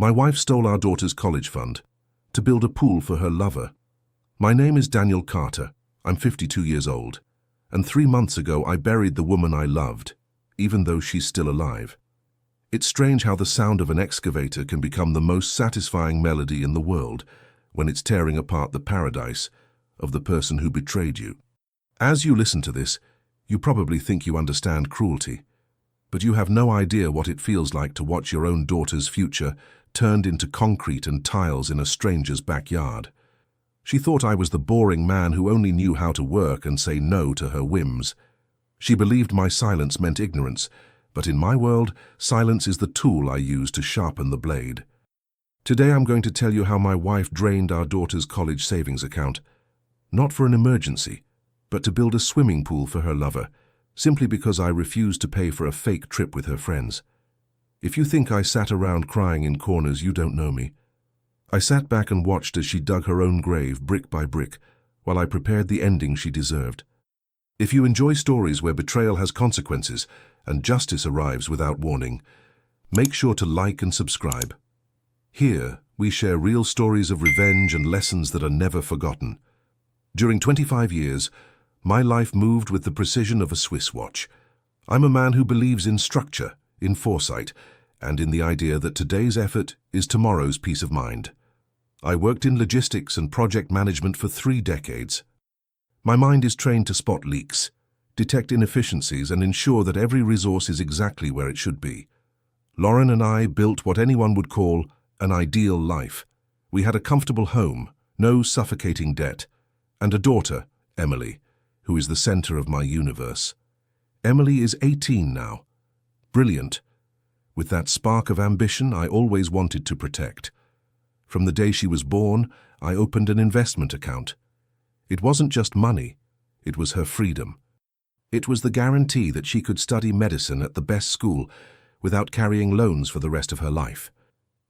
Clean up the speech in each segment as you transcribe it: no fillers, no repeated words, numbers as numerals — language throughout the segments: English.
My wife stole our daughter's college fund to build a pool for her lover. My name is Daniel Carter. I'm 52 years old. And 3 months ago I buried the woman I loved, even though she's still alive. It's strange how the sound of an excavator can become the most satisfying melody in the world when it's tearing apart the paradise of the person who betrayed you. As you listen to this, you probably think you understand cruelty, but you have no idea what it feels like to watch your own daughter's future turned into concrete and tiles in a stranger's backyard. She thought I was the boring man who only knew how to work and say no to her whims. She believed my silence meant ignorance, but in my world, silence is the tool I use to sharpen the blade. Today I'm going to tell you how my wife drained our daughter's college savings account, not for an emergency, but to build a swimming pool for her lover, simply because I refused to pay for a fake trip with her friends. If you think I sat around crying in corners, you don't know me. I sat back and watched as she dug her own grave brick by brick, while I prepared the ending she deserved. If you enjoy stories where betrayal has consequences and justice arrives without warning, make sure to like and subscribe. Here, we share real stories of revenge and lessons that are never forgotten. During 25 years, my life moved with the precision of a Swiss watch. I'm a man who believes in structure, in foresight, and in the idea that today's effort is tomorrow's peace of mind. I worked in logistics and project management for 3 decades. My mind is trained to spot leaks, detect inefficiencies, and ensure that every resource is exactly where it should be. Lauren and I built what anyone would call an ideal life. We had a comfortable home, no suffocating debt, and a daughter, Emily, who is the center of my universe. Emily is 18 now. Brilliant, with that spark of ambition I always wanted to protect. From the day she was born, I opened an investment account. It wasn't just money, it was her freedom. It was the guarantee that she could study medicine at the best school without carrying loans for the rest of her life.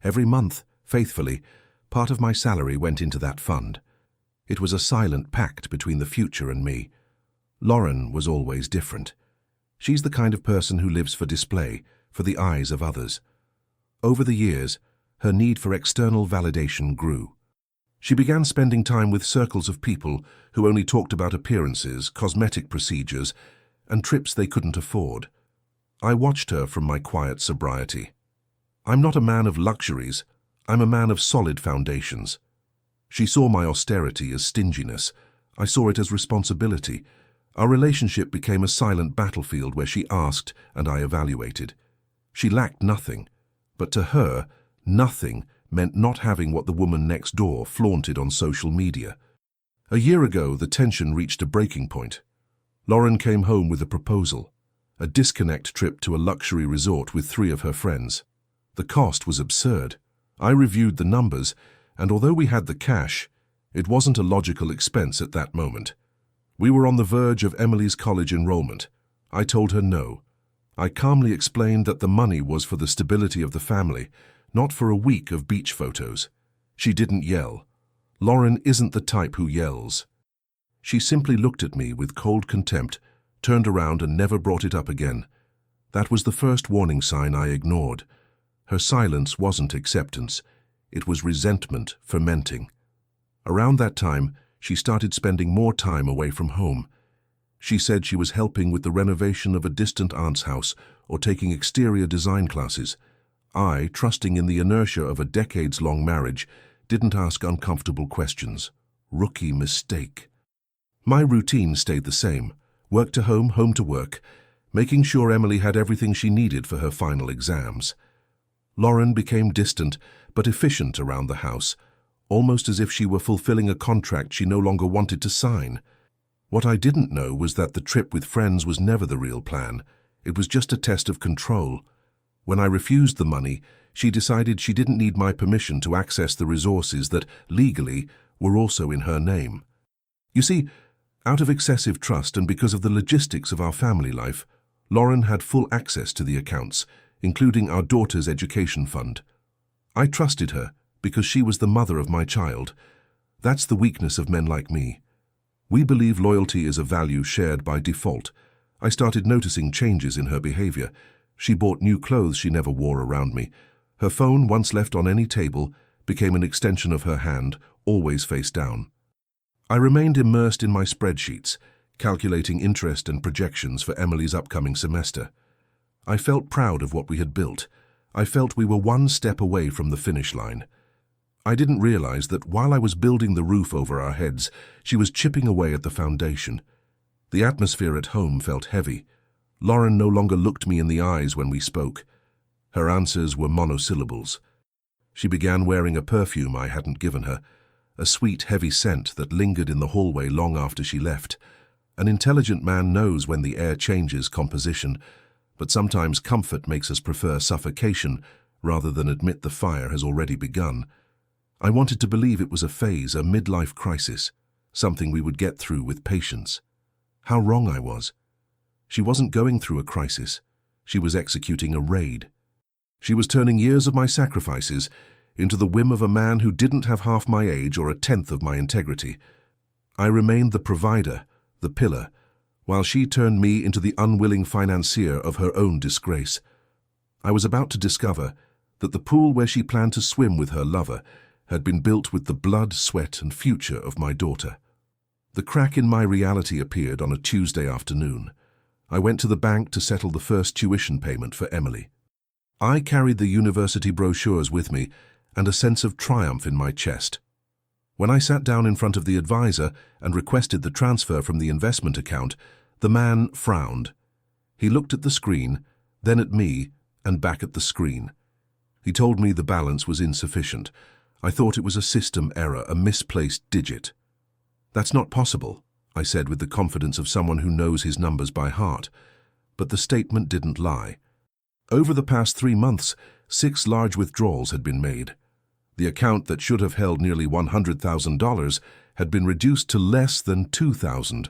Every month, faithfully, part of my salary went into that fund. It was a silent pact between the future and me. Lauren was always different. She's the kind of person who lives for display, for the eyes of others. Over the years, her need for external validation grew. She began spending time with circles of people who only talked about appearances, cosmetic procedures, and trips they couldn't afford. I watched her from my quiet sobriety. I'm not a man of luxuries, I'm a man of solid foundations. She saw my austerity as stinginess. I saw it as responsibility. Our relationship became a silent battlefield where she asked and I evaluated. She lacked nothing, but to her, nothing meant not having what the woman next door flaunted on social media. A year ago, the tension reached a breaking point. Lauren came home with a proposal, a disconnect trip to a luxury resort with 3 of her friends. The cost was absurd. I reviewed the numbers, and although we had the cash, it wasn't a logical expense at that moment. We were on the verge of Emily's college enrollment. I told her no. I calmly explained that the money was for the stability of the family, not for a week of beach photos. She didn't yell. Lauren isn't the type who yells. She simply looked at me with cold contempt, turned around and never brought it up again. That was the first warning sign I ignored. Her silence wasn't acceptance. It was resentment fermenting. Around that time, she started spending more time away from home. She said she was helping with the renovation of a distant aunt's house or taking exterior design classes. I, trusting in the inertia of a decades-long marriage, didn't ask uncomfortable questions. Rookie mistake. My routine stayed the same. Work to home, home to work, making sure Emily had everything she needed for her final exams. Lauren became distant but efficient around the house, almost as if she were fulfilling a contract she no longer wanted to sign. What I didn't know was that the trip with friends was never the real plan. It was just a test of control. When I refused the money, she decided she didn't need my permission to access the resources that, legally, were also in her name. You see, out of excessive trust and because of the logistics of our family life, Lauren had full access to the accounts, including our daughter's education fund. I trusted her because she was the mother of my child. That's the weakness of men like me. We believe loyalty is a value shared by default. I started noticing changes in her behavior. She bought new clothes she never wore around me. Her phone, once left on any table, became an extension of her hand, always face down. I remained immersed in my spreadsheets, calculating interest and projections for Emily's upcoming semester. I felt proud of what we had built. I felt we were one step away from the finish line. I didn't realize that while I was building the roof over our heads, she was chipping away at the foundation. The atmosphere at home felt heavy. Lauren no longer looked me in the eyes when we spoke. Her answers were monosyllables. She began wearing a perfume I hadn't given her, a sweet, heavy scent that lingered in the hallway long after she left. An intelligent man knows when the air changes composition, but sometimes comfort makes us prefer suffocation rather than admit the fire has already begun. I wanted to believe it was a phase, a midlife crisis, something we would get through with patience. How wrong I was. She wasn't going through a crisis. She was executing a raid. She was turning years of my sacrifices into the whim of a man who didn't have half my age or a tenth of my integrity. I remained the provider, the pillar, while she turned me into the unwilling financier of her own disgrace. I was about to discover that the pool where she planned to swim with her lover had been built with the blood, sweat, and future of my daughter. The crack in my reality appeared on a Tuesday afternoon. I went to the bank to settle the first tuition payment for Emily. I carried the university brochures with me and a sense of triumph in my chest. When I sat down in front of the advisor and requested the transfer from the investment account, the man frowned. He looked at the screen, then at me, and back at the screen. He told me the balance was insufficient. I thought it was a system error, a misplaced digit. "That's not possible," I said with the confidence of someone who knows his numbers by heart. But the statement didn't lie. Over the past 3 months, 6 large withdrawals had been made. The account that should have held nearly $100,000 had been reduced to less than $2,000.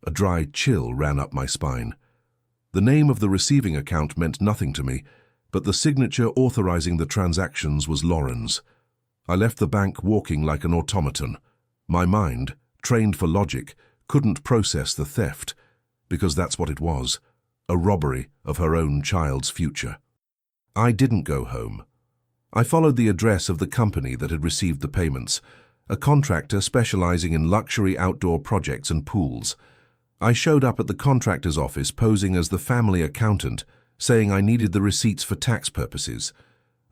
A dry chill ran up my spine. The name of the receiving account meant nothing to me, but the signature authorizing the transactions was Lauren's. I left the bank walking like an automaton. My mind, trained for logic, couldn't process the theft, because that's what it was, a robbery of her own child's future. I didn't go home. I followed the address of the company that had received the payments, a contractor specializing in luxury outdoor projects and pools. I showed up at the contractor's office posing as the family accountant, saying I needed the receipts for tax purposes.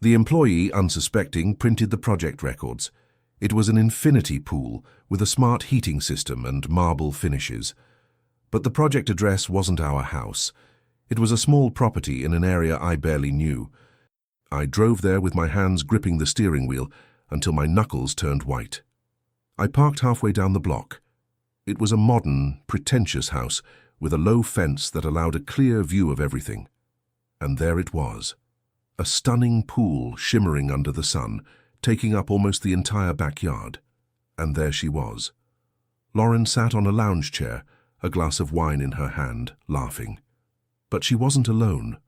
The employee, unsuspecting, printed the project records. It was an infinity pool with a smart heating system and marble finishes. But the project address wasn't our house. It was a small property in an area I barely knew. I drove there with my hands gripping the steering wheel until my knuckles turned white. I parked halfway down the block. It was a modern, pretentious house with a low fence that allowed a clear view of everything. And there it was. A stunning pool shimmering under the sun, taking up almost the entire backyard. And there she was. Lauren sat on a lounge chair, a glass of wine in her hand, laughing. But she wasn't alone.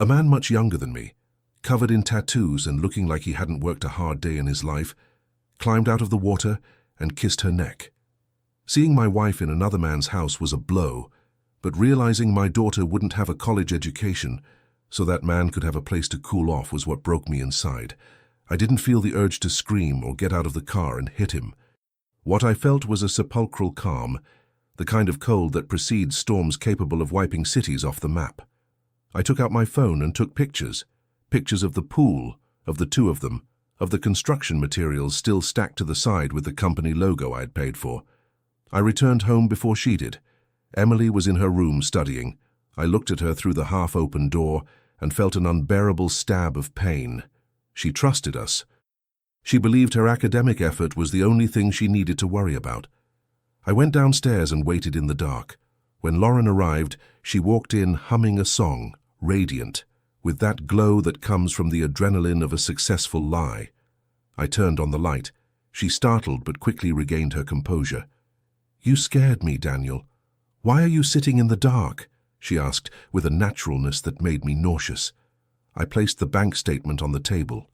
A man much younger than me, covered in tattoos and looking like he hadn't worked a hard day in his life, climbed out of the water and kissed her neck. Seeing my wife in another man's house was a blow, but realizing my daughter wouldn't have a college education, so that man could have a place to cool off, was what broke me inside. I didn't feel the urge to scream or get out of the car and hit him. What I felt was a sepulchral calm, the kind of cold that precedes storms capable of wiping cities off the map. I took out my phone and took pictures of the pool, of the two of them, of the construction materials still stacked to the side with the company logo I had paid for. I returned home before she did. Emily was in her room studying. I looked at her through the half-open door and felt an unbearable stab of pain. She trusted us. She believed her academic effort was the only thing she needed to worry about. I went downstairs and waited in the dark. When Lauren arrived, she walked in humming a song, radiant, with that glow that comes from the adrenaline of a successful lie. I turned on the light. She startled but quickly regained her composure. "You scared me, Daniel. Why are you sitting in the dark?" she asked with a naturalness that made me nauseous. I placed the bank statement on the table.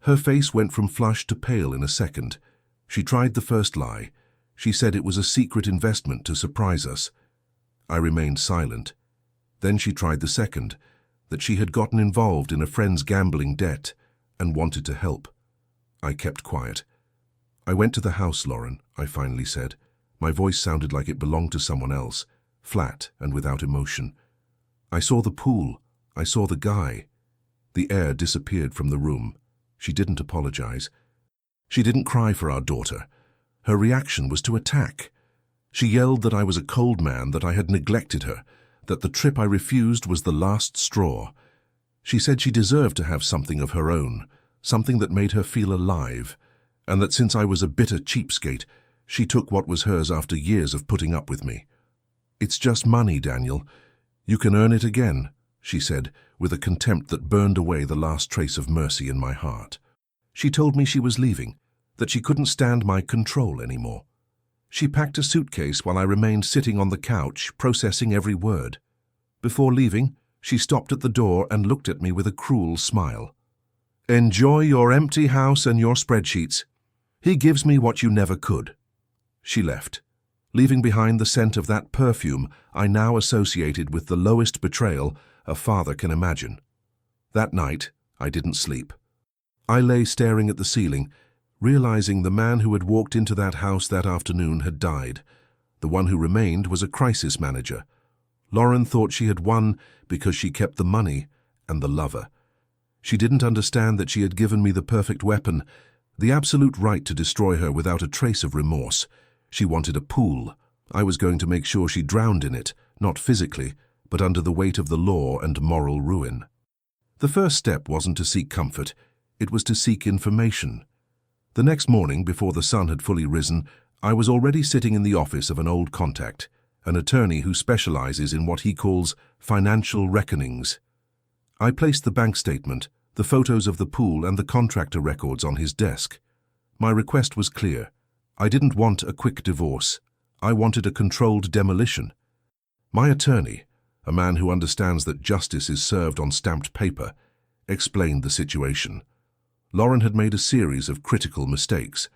Her face went from flush to pale in a second. She tried the first lie. She said it was a secret investment to surprise us. I remained silent. Then she tried the second. that she had gotten involved in a friend's gambling debt and wanted to help. I kept quiet. "I went to the house, Lauren," I finally said. My voice sounded like it belonged to someone else, flat and without emotion. "I saw the pool. I saw the guy." The air disappeared from the room. She didn't apologize. She didn't cry for our daughter. Her reaction was to attack. She yelled that I was a cold man, that I had neglected her, that the trip I refused was the last straw. She said she deserved to have something of her own, something that made her feel alive, and that since I was a bitter cheapskate, she took what was hers after years of putting up with me. "It's just money, Daniel. You can earn it again," she said, with a contempt that burned away the last trace of mercy in my heart. She told me she was leaving, that she couldn't stand my control anymore. She packed a suitcase while I remained sitting on the couch, processing every word. Before leaving, she stopped at the door and looked at me with a cruel smile. "Enjoy your empty house and your spreadsheets. He gives me what you never could." She left, leaving behind the scent of that perfume I now associated with the lowest betrayal a father can imagine. That night, I didn't sleep. I lay staring at the ceiling, realizing the man who had walked into that house that afternoon had died. The one who remained was a crisis manager. Lauren thought she had won because she kept the money and the lover. She didn't understand that she had given me the perfect weapon, the absolute right to destroy her without a trace of remorse. She wanted a pool. I was going to make sure she drowned in it, not physically, but under the weight of the law and moral ruin. The first step wasn't to seek comfort, it was to seek information. The next morning, before the sun had fully risen, I was already sitting in the office of an old contact, an attorney who specializes in what he calls financial reckonings. I placed the bank statement, the photos of the pool and the contractor records on his desk. My request was clear. I didn't want a quick divorce. I wanted a controlled demolition. My attorney, a man who understands that justice is served on stamped paper, explained the situation. Lauren had made a series of critical mistakes.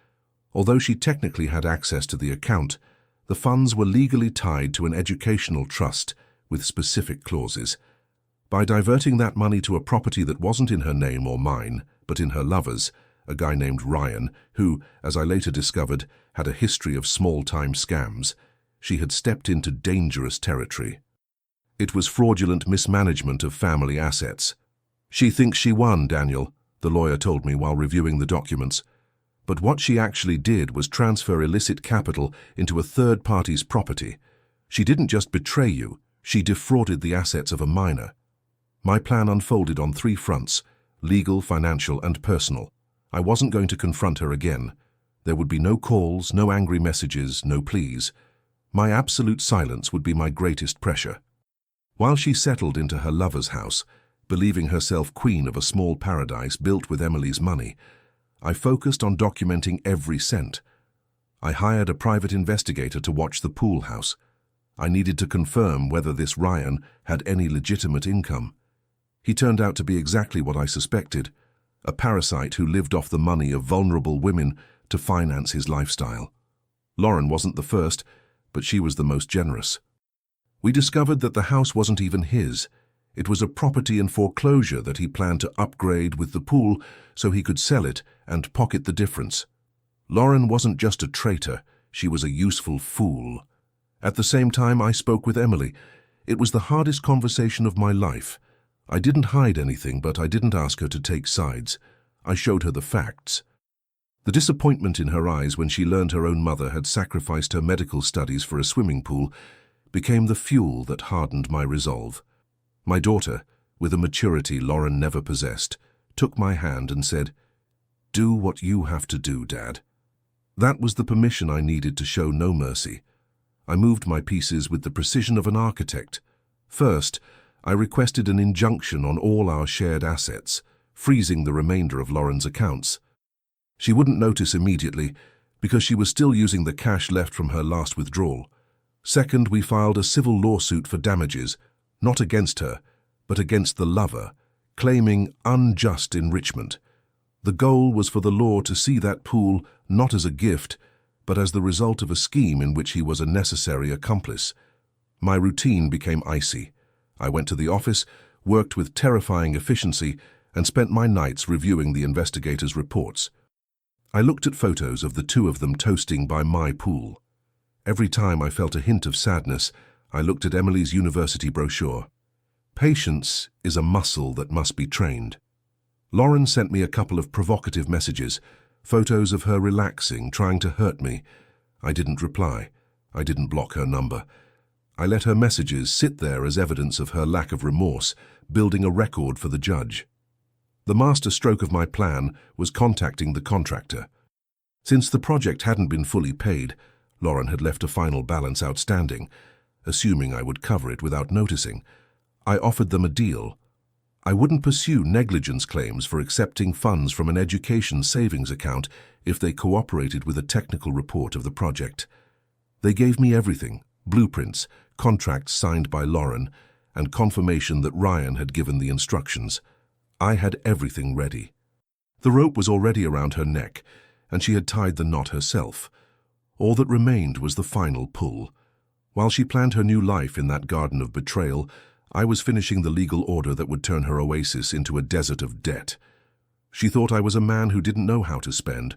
Although she technically had access to the account, the funds were legally tied to an educational trust with specific clauses. By diverting that money to a property that wasn't in her name or mine, but in her lover's, a guy named Ryan, who, as I later discovered, had a history of small-time scams, she had stepped into dangerous territory. It was fraudulent mismanagement of family assets. "She thinks she won, Daniel," the lawyer told me while reviewing the documents. But what she actually did was transfer illicit capital into a third party's property. She didn't just betray you, she defrauded the assets of a minor. My plan unfolded on 3 fronts: legal, financial, and personal. I wasn't going to confront her again. There would be no calls, no angry messages, no pleas. My absolute silence would be my greatest pressure. While she settled into her lover's house, believing herself queen of a small paradise built with Emily's money, I focused on documenting every cent. I hired a private investigator to watch the pool house. I needed to confirm whether this Ryan had any legitimate income. He turned out to be exactly what I suspected, a parasite who lived off the money of vulnerable women to finance his lifestyle. Lauren wasn't the first, but she was the most generous. We discovered that the house wasn't even his. It was a property in foreclosure that he planned to upgrade with the pool so he could sell it and pocket the difference. Lauren wasn't just a traitor, she was a useful fool. At the same time, I spoke with Emily. It was the hardest conversation of my life. I didn't hide anything, but I didn't ask her to take sides. I showed her the facts. The disappointment in her eyes when she learned her own mother had sacrificed her medical studies for a swimming pool became the fuel that hardened my resolve. My daughter, with a maturity Lauren never possessed, took my hand and said, "Do what you have to do, Dad." That was the permission I needed to show no mercy. I moved my pieces with the precision of an architect. First, I requested an injunction on all our shared assets, freezing the remainder of Lauren's accounts. She wouldn't notice immediately, because she was still using the cash left from her last withdrawal. Second, we filed a civil lawsuit for damages, not against her, but against the lover, claiming unjust enrichment. The goal was for the law to see that pool not as a gift, but as the result of a scheme in which he was a necessary accomplice. My routine became icy. I went to the office, worked with terrifying efficiency, and spent my nights reviewing the investigators' reports. I looked at photos of the two of them toasting by my pool. Every time I felt a hint of sadness, I looked at Emily's university brochure. Patience is a muscle that must be trained. Lauren sent me a couple of provocative messages, photos of her relaxing, trying to hurt me. I didn't reply. I didn't block her number. I let her messages sit there as evidence of her lack of remorse, building a record for the judge. The master stroke of my plan was contacting the contractor. Since the project hadn't been fully paid, Lauren had left a final balance outstanding. Assuming I would cover it without noticing, I offered them a deal. I wouldn't pursue negligence claims for accepting funds from an education savings account if they cooperated with a technical report of the project. They gave me everything: blueprints, contracts signed by Lauren, and confirmation that Ryan had given the instructions. I had everything ready. The rope was already around her neck, and she had tied the knot herself. All that remained was the final pull. While she planned her new life in that garden of betrayal, I was finishing the legal order that would turn her oasis into a desert of debt. She thought I was a man who didn't know how to spend.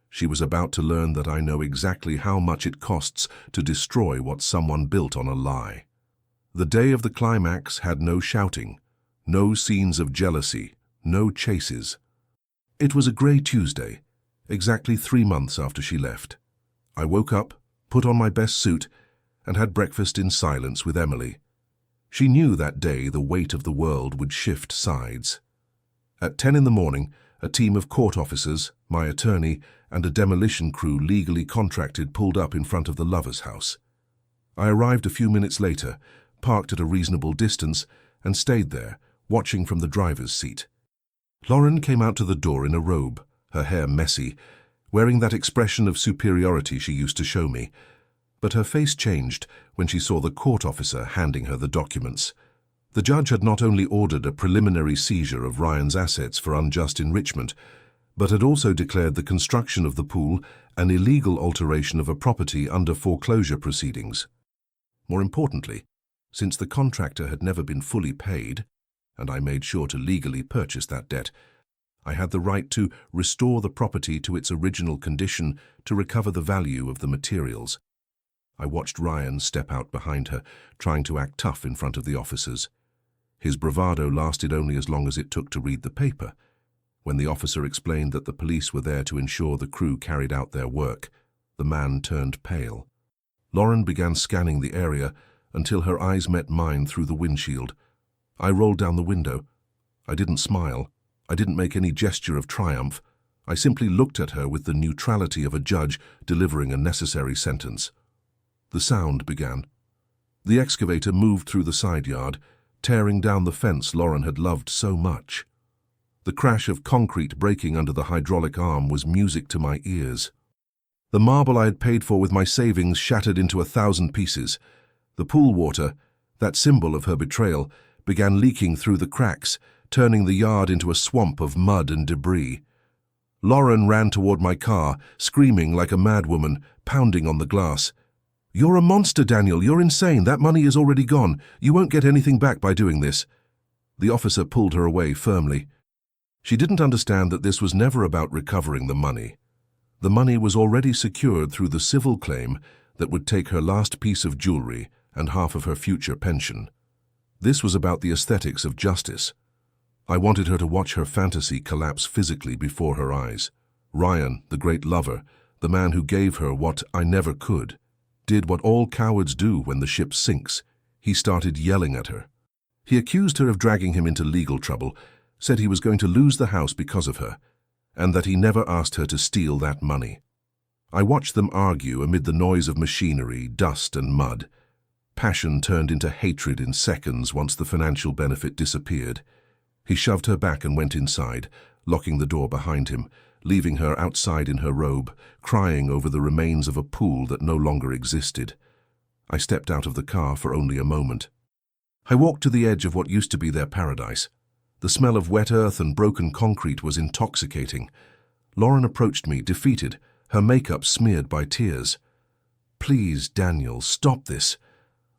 She was about to learn that I know exactly how much it costs to destroy what someone built on a lie. The day of the climax had no shouting, no scenes of jealousy, no chases. It was a grey Tuesday, exactly 3 months after she left. I woke up, put on my best suit, and had breakfast in silence with Emily. She knew that day the weight of the world would shift sides. At 10 in the morning, a team of court officers, my attorney, and a demolition crew legally contracted pulled up in front of the lover's house. I arrived a few minutes later, parked at a reasonable distance, and stayed there, watching from the driver's seat. Lauren came out to the door in a robe, her hair messy, wearing that expression of superiority she used to show me. But her face changed when she saw the court officer handing her the documents. The judge had not only ordered a preliminary seizure of Ryan's assets for unjust enrichment, but had also declared the construction of the pool an illegal alteration of a property under foreclosure proceedings. More importantly, since the contractor had never been fully paid, and I made sure to legally purchase that debt, I had the right to restore the property to its original condition to recover the value of the materials. I watched Ryan step out behind her, trying to act tough in front of the officers. His bravado lasted only as long as it took to read the paper. When the officer explained that the police were there to ensure the crew carried out their work, the man turned pale. Lauren began scanning the area until her eyes met mine through the windshield. I rolled down the window. I didn't smile. I didn't make any gesture of triumph. I simply looked at her with the neutrality of a judge delivering a necessary sentence. The sound began. The excavator moved through the side yard, tearing down the fence Lauren had loved so much. The crash of concrete breaking under the hydraulic arm was music to my ears. The marble I had paid for with my savings shattered into 1,000 pieces. The pool water, that symbol of her betrayal, began leaking through the cracks, turning the yard into a swamp of mud and debris. Lauren ran toward my car, screaming like a madwoman, pounding on the glass. "You're a monster, Daniel. You're insane. That money is already gone. You won't get anything back by doing this." The officer pulled her away firmly. She didn't understand that this was never about recovering the money. The money was already secured through the civil claim that would take her last piece of jewelry and half of her future pension. This was about the aesthetics of justice. I wanted her to watch her fantasy collapse physically before her eyes. Ryan, the great lover, the man who gave her what I never could, did what all cowards do when the ship sinks. He started yelling at her. He accused her of dragging him into legal trouble, said he was going to lose the house because of her, and that he never asked her to steal that money. I watched them argue amid the noise of machinery, dust and mud. Passion turned into hatred in seconds once the financial benefit disappeared. He shoved her back and went inside, locking the door behind him, leaving her outside in her robe, crying over the remains of a pool that no longer existed. I stepped out of the car for only a moment. I walked to the edge of what used to be their paradise. The smell of wet earth and broken concrete was intoxicating. Lauren approached me, defeated, her makeup smeared by tears. "Please, Daniel, stop this.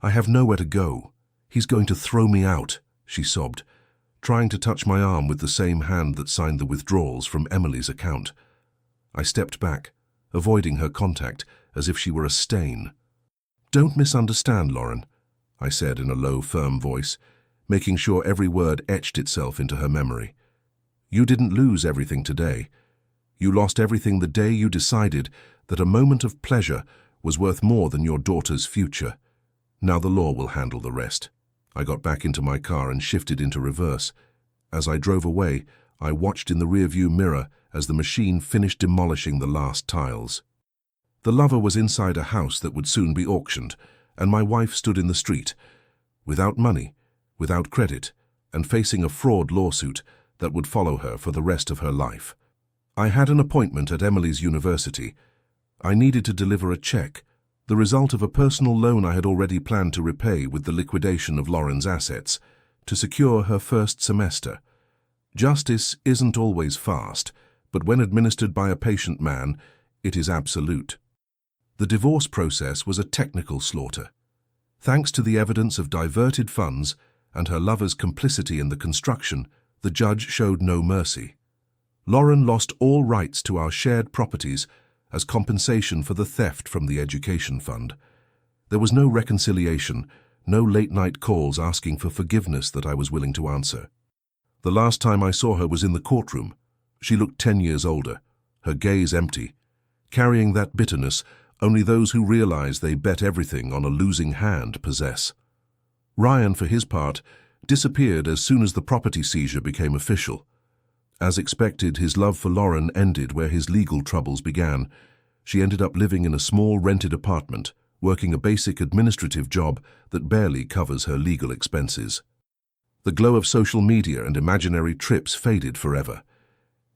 I have nowhere to go. He's going to throw me out," she sobbed. trying to touch my arm with the same hand that signed the withdrawals from Emily's account. I stepped back, avoiding her contact as if she were a stain. "Don't misunderstand, Lauren," I said in a low, firm voice, making sure every word etched itself into her memory. "You didn't lose everything today. You lost everything the day you decided that a moment of pleasure was worth more than your daughter's future. Now the law will handle the rest." I got back into my car and shifted into reverse. As I drove away, I watched in the rearview mirror as the machine finished demolishing the last tiles. The lover was inside a house that would soon be auctioned, and my wife stood in the street, without money, without credit, and facing a fraud lawsuit that would follow her for the rest of her life. I had an appointment at Emily's university. I needed to deliver a check, the result of a personal loan I had already planned to repay with the liquidation of Lauren's assets, to secure her first semester. Justice isn't always fast, but when administered by a patient man, it is absolute. The divorce process was a technical slaughter. Thanks to the evidence of diverted funds and her lover's complicity in the construction, the judge showed no mercy. Lauren lost all rights to our shared properties as compensation for the theft from the education fund. There was no reconciliation, no late-night calls asking for forgiveness that I was willing to answer. The last time I saw her was in the courtroom. She looked 10 years older, her gaze empty. Carrying that bitterness only those who realize they bet everything on a losing hand possess. Ryan, for his part, disappeared as soon as the property seizure became official. As expected, his love for Lauren ended where his legal troubles began. She ended up living in a small rented apartment, working a basic administrative job that barely covers her legal expenses. The glow of social media and imaginary trips faded forever.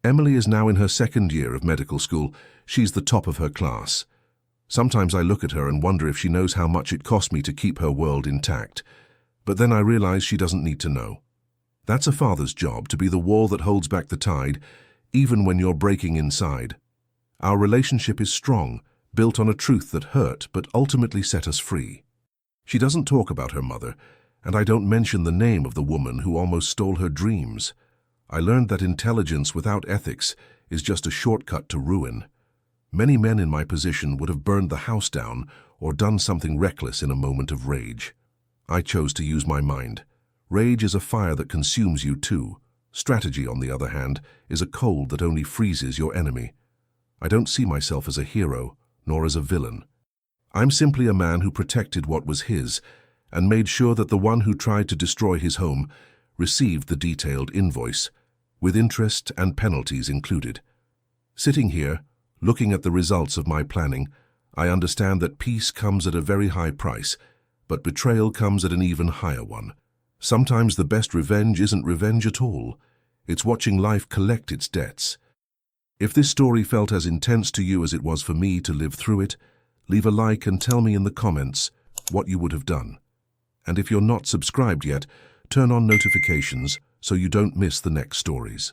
Emily is now in her second year of medical school. She's the top of her class. Sometimes I look at her and wonder if she knows how much it cost me to keep her world intact. But then I realize she doesn't need to know. That's a father's job, to be the wall that holds back the tide, even when you're breaking inside. Our relationship is strong, built on a truth that hurt but ultimately set us free. She doesn't talk about her mother, and I don't mention the name of the woman who almost stole her dreams. I learned that intelligence without ethics is just a shortcut to ruin. Many men in my position would have burned the house down or done something reckless in a moment of rage. I chose to use my mind. Rage is a fire that consumes you too. Strategy, on the other hand, is a cold that only freezes your enemy. I don't see myself as a hero, nor as a villain. I'm simply a man who protected what was his, and made sure that the one who tried to destroy his home received the detailed invoice, with interest and penalties included. Sitting here, looking at the results of my planning, I understand that peace comes at a very high price, but betrayal comes at an even higher one. Sometimes the best revenge isn't revenge at all. It's watching life collect its debts. If this story felt as intense to you as it was for me to live through it, leave a like and tell me in the comments what you would have done. And if you're not subscribed yet, turn on notifications so you don't miss the next stories.